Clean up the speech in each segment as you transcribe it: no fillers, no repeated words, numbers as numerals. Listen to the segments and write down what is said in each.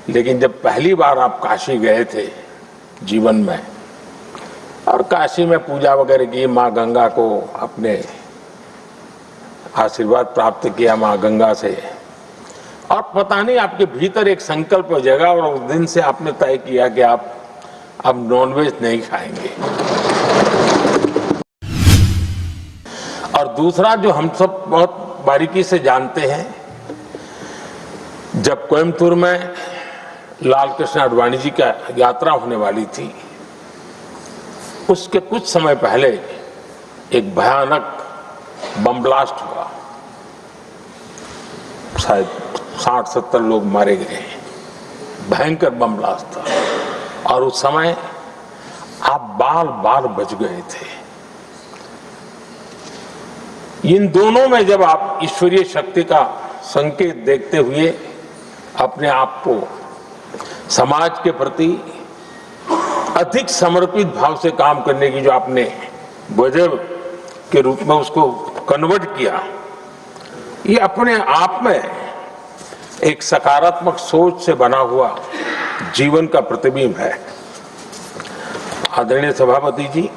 लेकिन जब पहली बार आप काशी गए थे जीवन में और काशी में पूजा वगैरह की, माँ गंगा को अपने आशीर्वाद प्राप्त किया माँ गंगा से, और पता नहीं आपके भीतर एक संकल्प हो जाएगा और उस दिन से आपने तय किया कि आप अब नॉनवेज नहीं खाएंगे। और दूसरा जो हम सब बहुत बारीकी से जानते हैं, जब कोयम्बतूर में लाल कृष्ण आडवाणी जी का यात्रा होने वाली थी, उसके कुछ समय पहले एक भयानक बम ब्लास्ट हुआ। शायद 60-70 लोग मारे गए। भयंकर बम ब्लास्ट था और उस समय आप बाल बाल बच गए थे। इन दोनों में जब आप ईश्वरीय शक्ति का संकेत देखते हुए अपने आप को समाज के प्रति अधिक समर्पित भाव से काम करने की जो आपने वजह के रूप में उसको कन्वर्ट किया, ये अपने आप में एक सकारात्मक सोच से बना हुआ जीवन का प्रतिबिंब है। आदरणीय सभापति जी,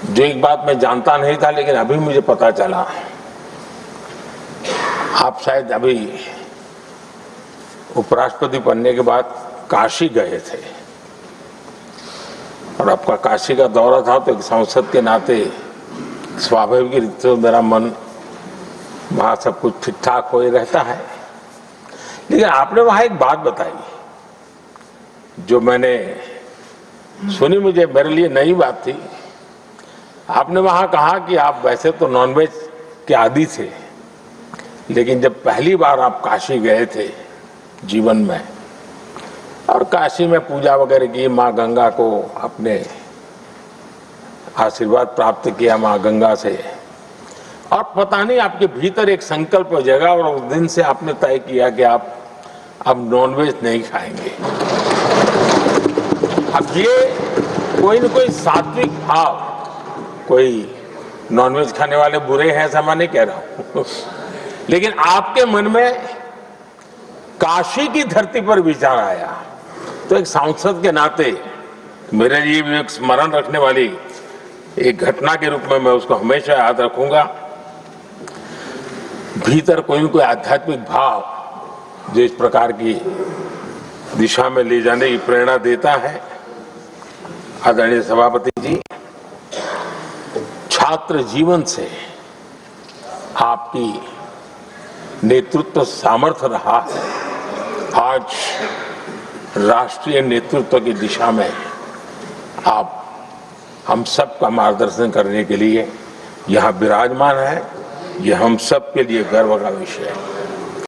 जो एक बात मैं जानता नहीं था लेकिन अभी मुझे पता चला, आप शायद अभी उपराष्ट्रपति बनने के बाद काशी गए थे और आपका काशी का दौरा था, तो एक सांसद के नाते स्वाभाविक रूप से मेरा मन वहाँ सब कुछ ठीक ठाक हो ही रहता है। लेकिन आपने वहाँ एक बात बताई जो मैंने सुनी, मुझे मेरे लिए नई बात थी। आपने वहाँ कहा कि आप वैसे तो नॉनवेज के आदी थे, लेकिन जब पहली बार आप काशी गए थे जीवन में और काशी में पूजा वगैरह की, माँ गंगा को अपने आशीर्वाद प्राप्त किया माँ गंगा से, और पता नहीं आपके भीतर एक संकल्प हो जाएगा और उस दिन से आपने तय किया कि आप अब नॉनवेज नहीं खाएंगे। अब ये कोई न कोई सात्विक भाव, कोई नॉनवेज खाने वाले बुरे हैं ऐसा मैं नहीं कह रहा हूं, लेकिन आपके मन में काशी की धरती पर विचार आया, तो एक सांसद के नाते मेरे लिए भी एक स्मरण रखने वाली एक घटना के रूप में मैं उसको हमेशा याद रखूंगा। भीतर कोई न कोई आध्यात्मिक भाव जो इस प्रकार की दिशा में ले जाने की प्रेरणा देता है। आदरणीय सभापति जी, छात्र जीवन से आपकी नेतृत्व सामर्थ्य रहा है। आज राष्ट्रीय नेतृत्व की दिशा में आप हम सब का मार्गदर्शन करने के लिए यहाँ विराजमान है। यह हम सब के लिए गर्व का विषय है।